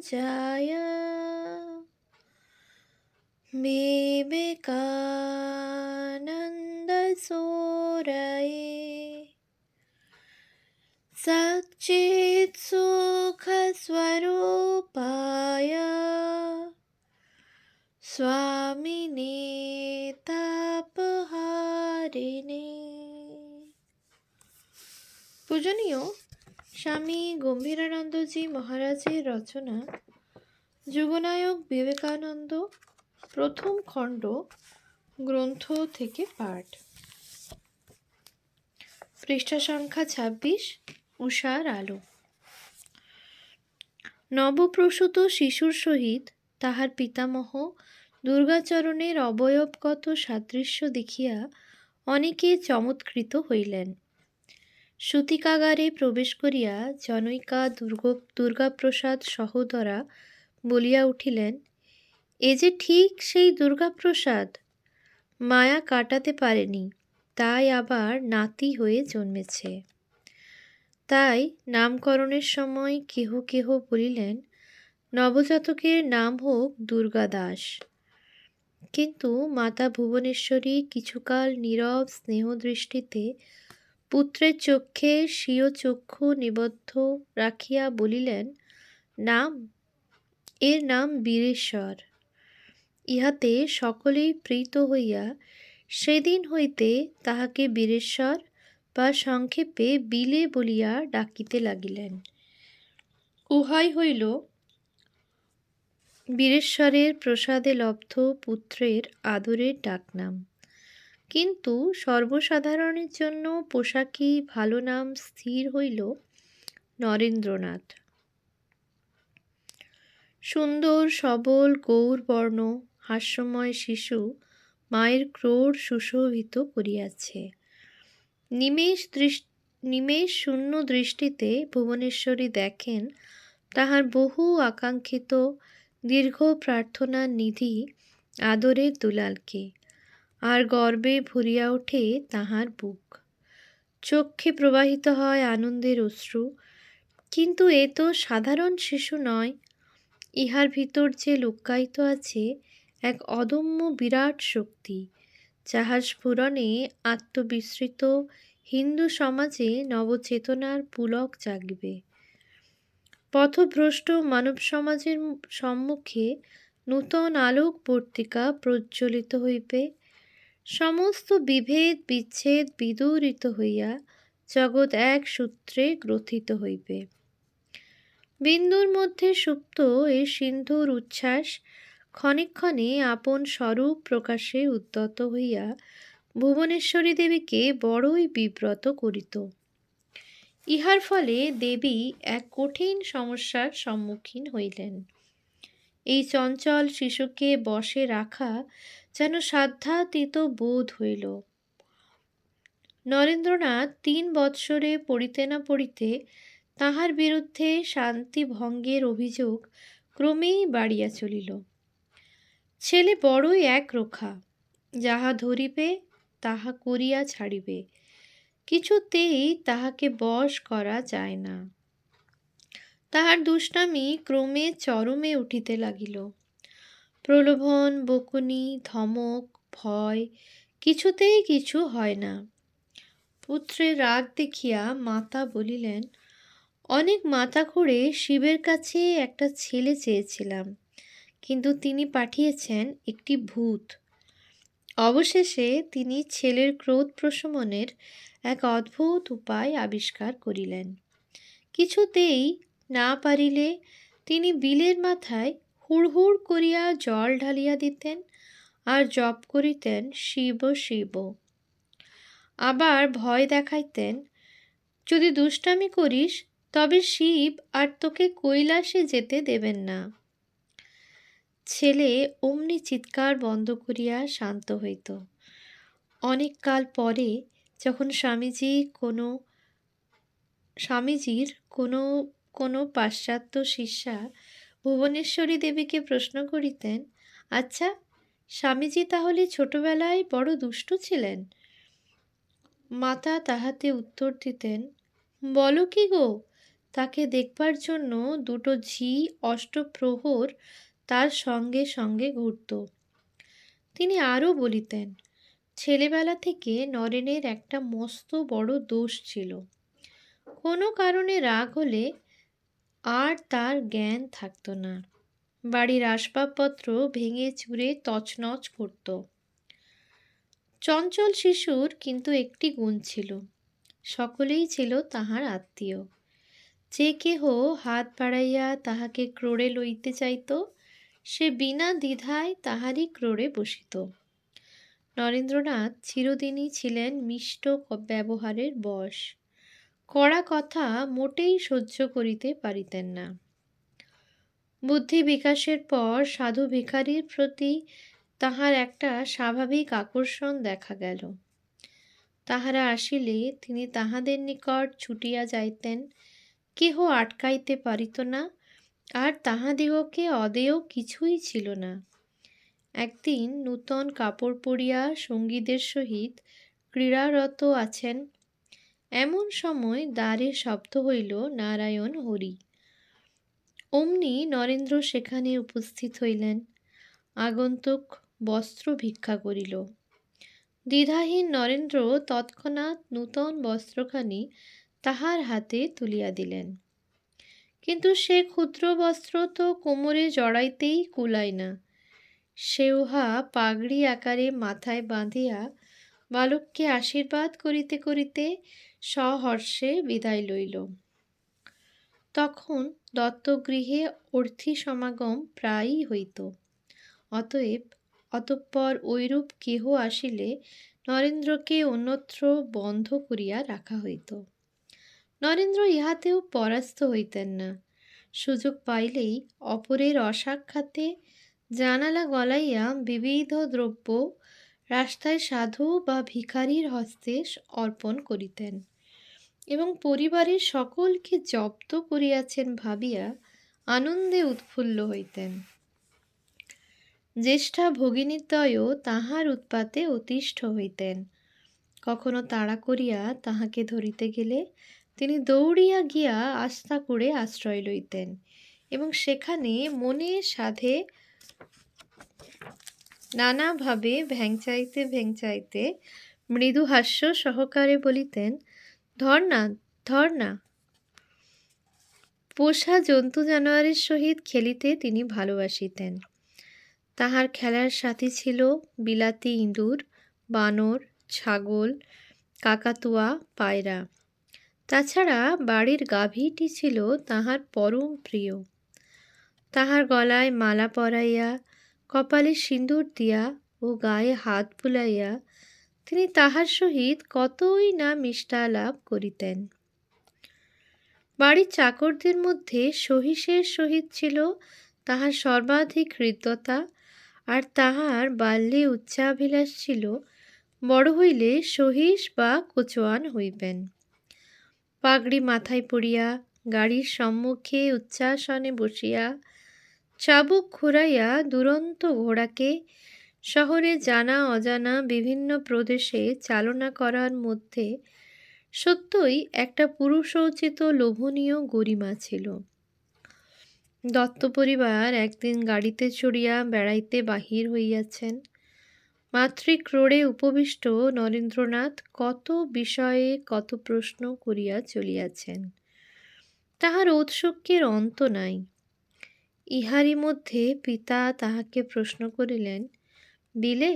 पूजाय विवेकानन्दसूरये सच्चित्सुखस्वरूपाय स्वामिने तापहारिणे। পূজনীয় স্বামী গম্ভীরানন্দজি মহারাজের রচনা যুগনায়ক বিবেকানন্দ প্রথম খণ্ড গ্রন্থ থেকে পাঠ। পৃষ্ঠা সংখ্যা ২৬। উষার আলো। নবপ্রসূত শিশুর সহিত তাহার পিতামহ দুর্গাচরণের অবয়বগত সাদৃশ্য দেখিয়া অনেকে চমৎকৃত হইলেন। সূতিকাগারে প্রবেশ করিয়া জনৈকা দুর্গাপ্রসাদ সহোদরা বলিয়া উঠিলেন, এ যে ঠিক সেই দুর্গাপ্রসাদ, মায়া কাটাতে পারেনি, তাই আবার নাতি হয়ে জন্মেছে। তাই নামকরণের সময় কেহ কেহ বলিলেন, নবজাতকের নাম হোক দুর্গা দাস। কিন্তু মাতা ভুবনেশ্বরী কিছুকাল নীরব স্নেহদৃষ্টিতে পুত্রের চক্ষে স্বীয় চক্ষু নিবদ্ধ রাখিয়া বলিলেন, নাম, এর নাম বীরেশ্বর। ইহাতে সকলেই প্রীত হইয়া সেদিন হইতে তাহাকে বীরেশ্বর বা সংক্ষেপে বিলে বলিয়া ডাকিতে লাগিলেন। উহাই হইল বীরেশ্বরের প্রসাদে লব্ধ পুত্রের আদরের ডাকনাম। কিন্তু সর্বসাধারণের জন্য পোশাকি ভালো নাম স্থির হইল নরেন্দ্রনাথ। সুন্দর সবল গৌরবর্ণ হাস্যময় শিশু মায়ের ক্রোড় সুশোভিত করিয়াছে। নিমেষ শূন্য দৃষ্টিতে ভুবনেশ্বরী দেখেন তাহার বহু আকাঙ্ক্ষিত দীর্ঘ প্রার্থনার নিধি আদরের দুলালকে, আর গর্বে ভরিয়া ওঠে তাহার বুক। চক্ষে প্রবাহিত হয় আনন্দের অশ্রু। কিন্তু এ তো সাধারণ শিশু নয়, ইহার ভিতর যে লুক্কায়িত আছে এক অদম্য বিরাট শক্তি, যাহার স্ফুরণে আত্মবিস্মৃত হিন্দু সমাজে নবচেতনার পুলক জাগিবে। পথভ্রষ্ট মানব সমাজের সম্মুখে নূতন আলোক পত্রিকা প্রজ্বলিত হইবে। সমস্ত বিভেদ বিচ্ছেদ বিদূরিত হইয়া জগৎ এক সূত্রে গ্রথিত হইবে। বিন্দুর মধ্যে সুপ্ত এই সিন্ধুর উচ্ছ্বাস ক্ষণে ক্ষণে আপন স্বরূপ প্রকাশে উদ্যত হইয়া ভুবনেশ্বরী দেবীকে বড়ই বিব্রত করিত। ইহার ফলে দেবী এক কঠিন সমস্যার সম্মুখীন হইলেন। এই চঞ্চল শিশুকে বশে রাখা যেন সাধ্যাতীত বোধ হইল। নরেন্দ্রনাথ ৩ বৎসরে পড়িতে না পড়িতে তাহার বিরুদ্ধে শান্তি ভঙ্গের অভিযোগ ক্রমেই বাড়িয়া চলিল। ছেলে বড়ই একরোখা, যাহা ধরিবে তাহা করিয়া ছাড়িবে, কিছুতেই তাহাকে বশ করা যায় না। তাহার দুষ্টামি ক্রমে চরমে উঠিতে লাগিল। প্রলোভন, বকুনি, ধমক, ভয়, কিছুতেই কিছু হয় না। পুত্রের রাগ দেখিয়া মাতা বলিলেন, অনেক মাথা খুঁড়ে শিবের কাছে একটা ছেলে চেয়েছিলাম, কিন্তু তিনি পাঠিয়েছেন একটি ভূত। অবশেষে তিনি ছেলের ক্রোধ প্রশমনের এক অদ্ভুত উপায় আবিষ্কার করিলেন। কিছুতেই না পারিলে তিনি বিলের মাথায় হুড়হুড় করিয়া জল ঢালিয়া দিতেন আর জপ করিতেন শিব শিব। আবার ভয় দেখাইতেন, যদি দুষ্টামি করিস তবে শিব আর তোকে কৈলাসে যেতে দেবেন না। ছেলে অমনি চিৎকার বন্ধ করিয়া শান্ত হইত। অনেক কাল পরে যখন স্বামীজির কোনো পাশ্চাত্য শিষ্যা ভুবনেশ্বরী দেবীকে প্রশ্ন করিতেন, আচ্ছা, স্বামীজি তাহলে ছোটবেলায় বড় দুষ্ট ছিলেন? মাতা তাহাতে উত্তর দিতেন, বলো কি গো, তাকে দেখবার জন্য দুটো ঝি অষ্টপ্রহর তার সঙ্গে সঙ্গে ঘুরত। তিনি আরও বলিতেন, ছেলেবেলা থেকে নরেনের একটা মস্ত বড় দোষ ছিল। কোনো কারণে রাগ হলে আর তার জ্ঞান থাকত না। বাড়ির আসবাবপত্র ভেঙে চুরে তছনছ করত। চঞ্চল শিশুর কিন্তু একটি গুণ ছিল, সকলেই ছিল তাহার আত্মীয়। যে কেহ হাত বাড়াইয়া তাহাকে ক্রোড়ে লইতে চাইত, সে বিনা দ্বিধায় তাহারই ক্রোড়ে বসিত। নরেন্দ্রনাথ চিরদিনই ছিলেন মিষ্ট ব্যবহারের বশ, কড়া কথা মোটেই সহ্য করিতে পারিতেন না। বুদ্ধি বিকাশের পর সাধু ভিখারির প্রতি তাহার একটা স্বাভাবিক আকর্ষণ দেখা গেল। তাহারা আসিলে তিনি তাহাদের নিকট ছুটিয়া যাইতেন, কেহ আটকাইতে পারিত না, আর তাহাদিগকে অদেয় কিছুই ছিল না। একদিন নূতন কাপড় পরিয়া সঙ্গীদের সহিত ক্রীড়ারত আছেন, এমন সময় দ্বারে শব্দ হইল, নারায়ণ হরি। অমনি নরেন্দ্র সেখানে উপস্থিত হইলেন। আগন্তুক বস্ত্র ভিক্ষা করিল। দ্বিধাহীন নরেন্দ্র তৎক্ষণাৎ নূতন বস্ত্রখানি তাহার হাতে তুলিয়া দিলেন। কিন্তু সে ক্ষুদ্র বস্ত্র তো কোমরে জড়াইতেই কুলায় না। সে উহা পাগড়ি আকারে মাথায় বাঁধিয়া বালককে আশীর্বাদ করিতে করিতে সহর্ষে বিদায় লইল। তখন দত্তগৃহে অর্থী সমাগম প্রায়ই হইত। অতঃপর ঐরূপ কেহ আসিলে নরেন্দ্রকে অন্যত্র বন্ধ করিয়া রাখা হইত। নরেন্দ্র ইহাতেও পরাস্ত হইতেন না। সুযোগ পাইলেই অপরের অসাক্ষাতে জানালা গলাইয়া বিবিধ দ্রব্য রাস্তায় সাধু বা ভিখারির হস্তে অর্পণ করিতেন এবং পরিবারের সকলকে জব্দ করিয়াছেন ভাবিয়া আনন্দে উৎফুল্ল হইতেন। জ্যেষ্ঠা ভগিনীদ্বয়ও তাহার উৎপাতে অতিষ্ঠ হইতেন। কখনো তাড়া করিয়া তাহাকে ধরিতে গেলে তিনি দৌড়িয়া গিয়া আস্তাকুড়ে আশ্রয় লইতেন এবং সেখানে মনে সাধে নানাভাবে ভ্যাংচাইতে ভ্যাংচাইতে মৃদু হাস্য সহকারে বলিতেন, ধর না, ধর না। পোষা জন্তু জানোয়ারের সহিত খেলিতে তিনি ভালোবাসিতেন। তাহার খেলার সাথী ছিল বিলাতি ইঁদুর, বানর, ছাগল, কাকাতুয়া, পায়রা। তাছাড়া বাড়ির গাভীটি ছিল তাহার পরম প্রিয়। তাহার গলায় মালা পরাইয়া, কপালে সিঁদুর দিয়া ও গায়ে হাত বুলাইয়া তিনি তাহার সহিত কতই না মিষ্টালাপ করিতেন। বাড়ির চাকরদের মধ্যে সহিসের সহিত ছিল তাহার সর্বাধিক হৃদ্যতা, আর তাহার বাল্যে উচ্চাভিলাষ ছিল বড় হইলে সহিস বা কোচোয়ান হইবেন। পাগড়ি মাথায় পরিয়া গাড়ির সম্মুখে উচ্চাসনে বসিয়া চাবুক ঘুরাইয়া দুরন্ত ঘোড়াকে শহরে জানা অজানা বিভিন্ন প্রদেশে চালনা করার মধ্যে সত্যই একটা পুরুষোচিত লোভনীয় গরিমা ছিল। দত্ত পরিবার একদিন গাড়িতে চড়িয়া বেড়াইতে বাহির হইয়াছেন। মাতৃক্রোড়ে উপবিষ্ট নরেন্দ্রনাথ কত বিষয়ে কত প্রশ্ন করিয়া চলিয়াছেন। তাহার ঔৎসুক্যের অন্ত নাই। ইহারই মধ্যে পিতা তাহাকে প্রশ্ন করিলেন, বিলে,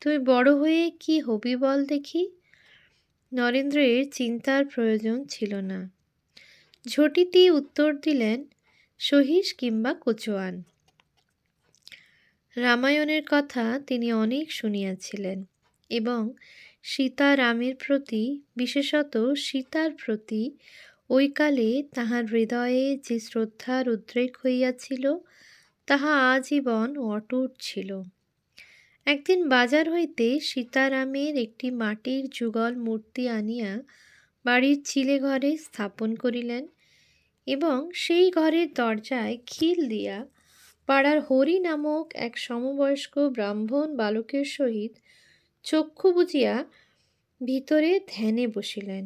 তুই বড় হয়ে কি হবি বল দেখি? নরেন্দ্রের চিন্তার প্রয়োজন ছিল না। ঝটিতি উত্তর দিলেন, সহিস কিংবা কোচোয়ান। রামায়ণের কথা তিনি অনেক শুনিয়াছিলেন এবং সীতারামের প্রতি, বিশেষত সীতার প্রতি ওইকালে তাহার হৃদয়ে যে শ্রদ্ধার উদ্রেক হইয়াছিল তাহা আজীবন অটুট ছিল। একদিন বাজার হইতে সীতারামের একটি মাটির যুগল মূর্তি আনিয়া বাড়ির চিলে ঘরে স্থাপন করিলেন এবং সেই ঘরের দরজায় খিল দিয়া পাড়ার হরি নামক এক সমবয়স্ক ব্রাহ্মণ বালকের সহিত চক্ষু বুজিয়া ভিতরে ধ্যানে বসিলেন।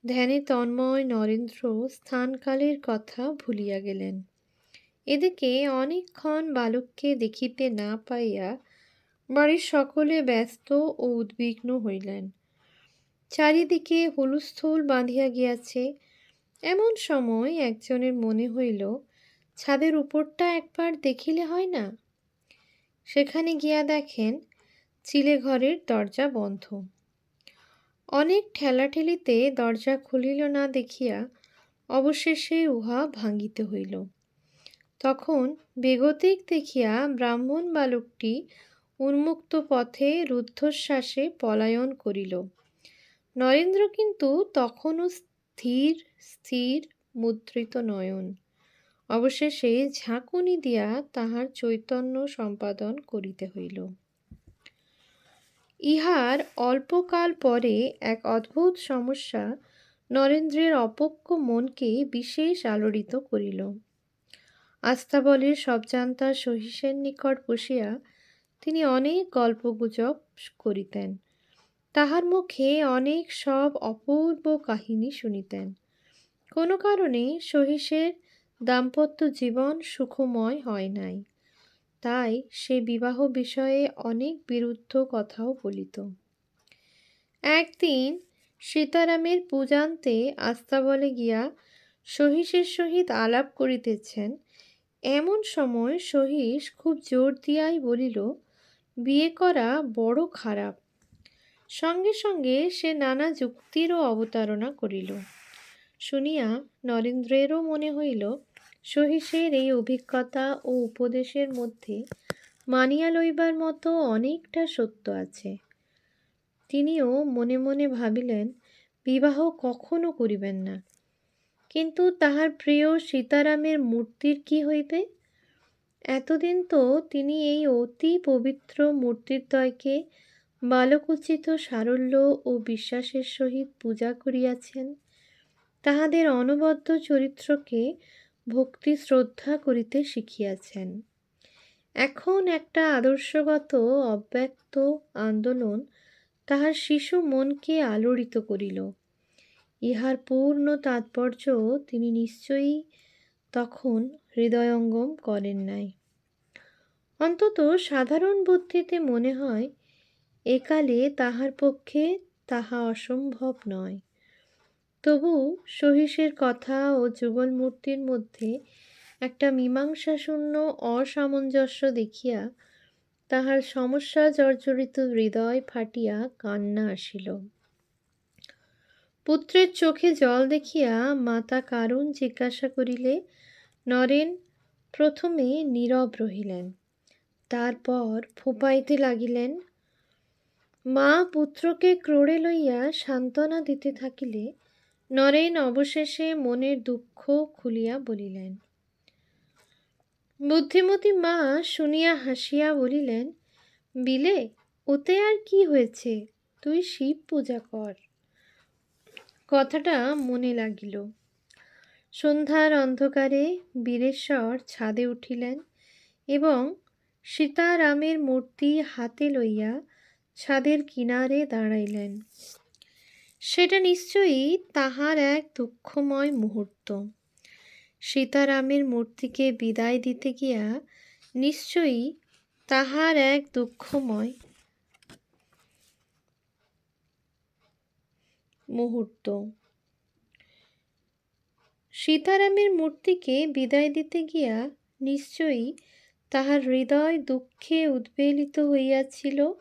ধ্যানে তন্ময় নরেন্দ্র স্থানকালের কথা ভুলিয়া গেলেন। এদিকে অনেকক্ষণ বালককে দেখিতে না পাইয়া বাড়ির সকলে ব্যস্ত ও উদ্বিগ্ন হইলেন। চারিদিকে হুলস্থুল বাঁধিয়া গিয়াছে। এমন সময় একজনের মনে হইল, ছাদের উপরটা একবার দেখিলে হয় না। সেখানে গিয়া দেখেন চিলে ঘরের দরজা বন্ধ। অনেক ঠেলাঠেলিতে দরজা খুলিল না দেখিয়া অবশেষে উহা ভাঙিতে হইল। তখন বেগতিক দেখিয়া ব্রাহ্মণ বালকটি উন্মুক্ত পথে রুদ্ধশ্বাসে পলায়ন করিল। নরেন্দ্র কিন্তু তখনও স্থির স্থির মুদ্রিত নয়ন। অবশেষে ঝাঁকুনি দিয়া তাহার চৈতন্য সম্পাদন করিতে হইল। ইহার অল্পকাল পরে এক অদ্ভুত সমস্যা নরেন্দ্রের অপক্ব মনকে বিশেষ আলোড়িত করিল। আস্তাবলের সবজান্তা সহিসের নিকট বসিয়া তিনি অনেক গল্পগুজব করিতেন। তাহার মুখে অনেক সব অপূর্ব কাহিনী শুনিতেন। কোনো কারণে সহিসের দাম্পত্য জীবন সুখময় হয় নাই, তাই সে বিবাহ বিষয়ে অনেক বিরুদ্ধ কথাও বলিত। একদিন সীতারামের পূজান্তে আস্তাবলে গিয়া সহিসের সহিত আলাপ করিতেছেন। এমন সময় সহিস খুব জোর দিয়াই বলিল, বিয়ে করা বড় খারাপ। সঙ্গে সঙ্গে সে নানা যুক্তিরও অবতারণা করিল। শুনিয়া নরেন্দ্রেরও মনে হইল, সহিসের এই অভিজ্ঞতা ও উপদেশের মধ্যে মানিয়া লইবার মতো অনেকটা সত্য আছে। তিনিও মনে মনে ভাবিলেন, বিবাহ কখনো করিবেন না। কিন্তু তাহার প্রিয় সীতারামের মূর্তির কি হইবে? এতদিন তো তিনি এই অতি পবিত্র মূর্তিদ্বয়কে বালকোচিত সারল্য ও বিশ্বাসের সহিত পূজা করিয়াছেন। তাহাদের অনবদ্য চরিত্রকে ভক্তি শ্রদ্ধা করিতে শিখিয়াছেন। এখন একটা আদর্শগত অব্যক্ত আন্দোলন তাহার শিশু মনকে আলোড়িত করিল। ইহার পূর্ণ তাৎপর্য তিনি নিশ্চয়ই তখন হৃদয়ঙ্গম করেন নাই। অন্তত সাধারণ বুদ্ধিতে মনে হয় একালে তাহার পক্ষে তাহা অসম্ভব নয়। তবু সহিসের কথা ও যুগলমূর্তির মধ্যে একটা মীমাংসাশূন্য অসামঞ্জস্য দেখিয়া তাহার সমস্যা জর্জরিত হৃদয় ফাটিয়া কান্না আসিল। পুত্রের চোখে জল দেখিয়া মাতা কারণ জিজ্ঞাসা করিলে নরেন প্রথমে নীরব রহিলেন, তারপর ফুপাইতে লাগিলেন। মা পুত্রকে ক্রোড়ে লইয়া সান্ত্বনা দিতে থাকিলে নরেন অবশেষে মনের দুঃখ খুলিয়া বলিলেন। বুদ্ধিমতী মা শুনিয়া হাসিয়া বলিলেন, বিলে, ওতে আর কি হয়েছে, তুই শিব পূজা কর। কথাটা মনে লাগিল। সন্ধ্যার অন্ধকারে বীরেশ্বর ছাদে উঠিলেন এবং সীতারামের মূর্তি হাতে লইয়া ছাদের কিনারে দাঁড়াইলেন। সেটা নিশ্চয়ই তাহার এক দুঃখময় মুহূর্ত। সীতারামের মূর্তিকে বিদায় দিতে গিয়া নিশ্চয়ই তাহার এক দুঃখময় মুহূর্ত। সীতারামের মূর্তিকে বিদায় দিতে গিয়া নিশ্চয়ই তাহার হৃদয় দুঃখে উদ্বেলিত হইয়াছিল।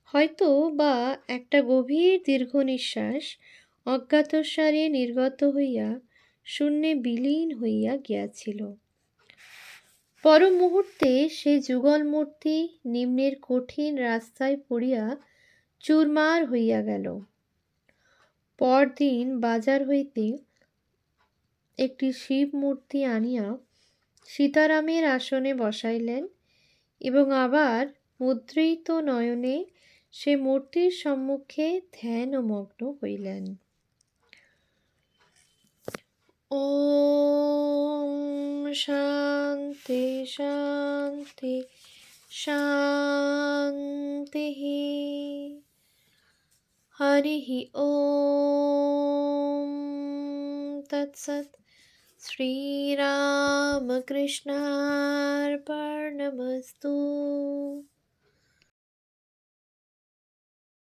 হয়তো বা একটা গভীর দীর্ঘ নিঃশ্বাস অজ্ঞাতসারে নির্গত হইয়া শূন্যে বিলীন হইয়া গিয়াছিল। পর মুহূর্তে সে যুগল মূর্তি নিম্নের কঠিন রাস্তায় পড়িয়া চুরমার হইয়া গেল। পরদিন বাজার হইতে একটি শিব মূর্তি আনিয়া সীতারামের আসনে বসাইলেন এবং আবার মুদ্রিত নয়নে সে মূর্তির সম্মুখে ধ্যানমগ্ন হইলেন। ওম শান্তি শান্তি শান্তি। হরি ওম। তৎসৎ। শ্রীরামকৃষ্ণার্পণমস্তু।